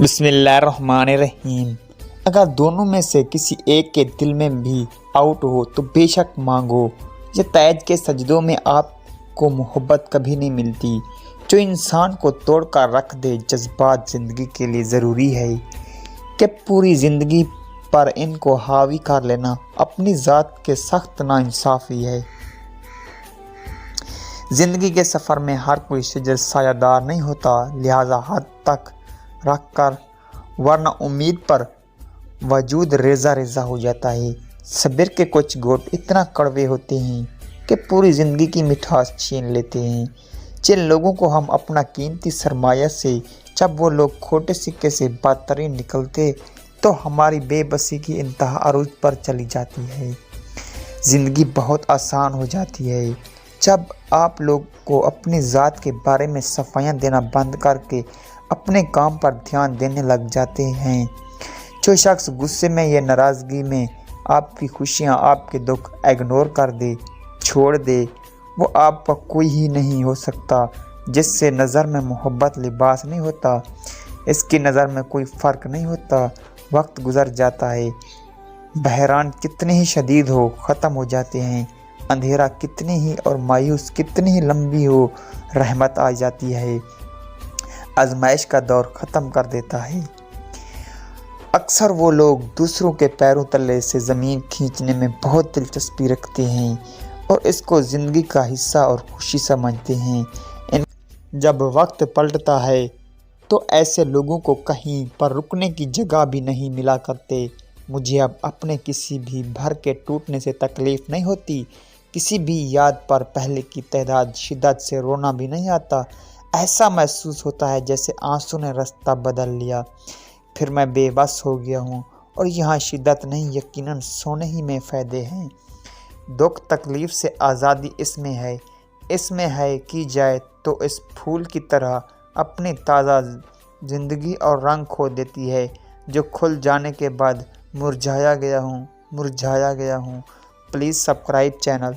बिस्मिल्लाहिर्रहमानिर्रहीम। अगर दोनों में से किसी एक के दिल में भी आउट हो तो बेशक मांगो। ये तैज के सजदों में आपको मोहब्बत कभी नहीं मिलती जो इंसान को तोड़ कर रख दे। जज्बात ज़िंदगी के लिए ज़रूरी है कि पूरी ज़िंदगी पर इनको हावी कर लेना अपनी ज़ात के सख्त नाइंसाफ़ी है। ज़िंदगी के सफ़र में हर कोई शजर सायादार नहीं होता, लिहाजा हद तक रख कर वरना उम्मीद पर वजूद रेज़ा रेज़ा हो जाता है। सब्र के कुछ घोट इतना कड़वे होते हैं कि पूरी ज़िंदगी की मिठास छीन लेते हैं। जिन लोगों को हम अपना कीमती सरमाया से जब वो लोग खोटे सिक्के से बदतरीन निकलते तो हमारी बेबसी की इंतहा अरूज पर चली जाती है। ज़िंदगी बहुत आसान हो जाती है जब आप लोग को अपनी ज़ात के बारे में सफाइयाँ देना बंद करके अपने काम पर ध्यान देने लग जाते हैं। जो शख्स गुस्से में या नाराज़गी में आपकी खुशियाँ आपके दुख इग्नोर कर दे, छोड़ दे, वो आपका कोई ही नहीं हो सकता। जिससे नज़र में मोहब्बत लिबास नहीं होता, इसकी नज़र में कोई फ़र्क नहीं होता। वक्त गुज़र जाता है, बहरान कितने ही शदीद हो ख़त्म हो जाते हैं। अंधेरा कितनी ही और मायूस कितनी ही लंबी हो, रहमत आ जाती है, आजमाइश का दौर ख़त्म कर देता है। अक्सर वो लोग दूसरों के पैरों तले से ज़मीन खींचने में बहुत दिलचस्पी रखते हैं और इसको ज़िंदगी का हिस्सा और खुशी समझते हैं। जब वक्त पलटता है तो ऐसे लोगों को कहीं पर रुकने की जगह भी नहीं मिला करते। मुझे अब अपने किसी भी भर के टूटने से तकलीफ़ नहीं होती, किसी भी याद पर पहले की तादाद शिद्दत से रोना भी नहीं आता। ऐसा महसूस होता है जैसे आंसू ने रास्ता बदल लिया, फिर मैं बेबस हो गया हूँ और यहाँ शिद्दत नहीं यकीनन सोने ही में फ़ायदे हैं। दुख तकलीफ़ से आज़ादी इसमें है की जाए तो इस फूल की तरह अपनी ताज़ा ज़िंदगी और रंग खो देती है जो खुल जाने के बाद मुरझाया गया हूँ। Please subscribe channel.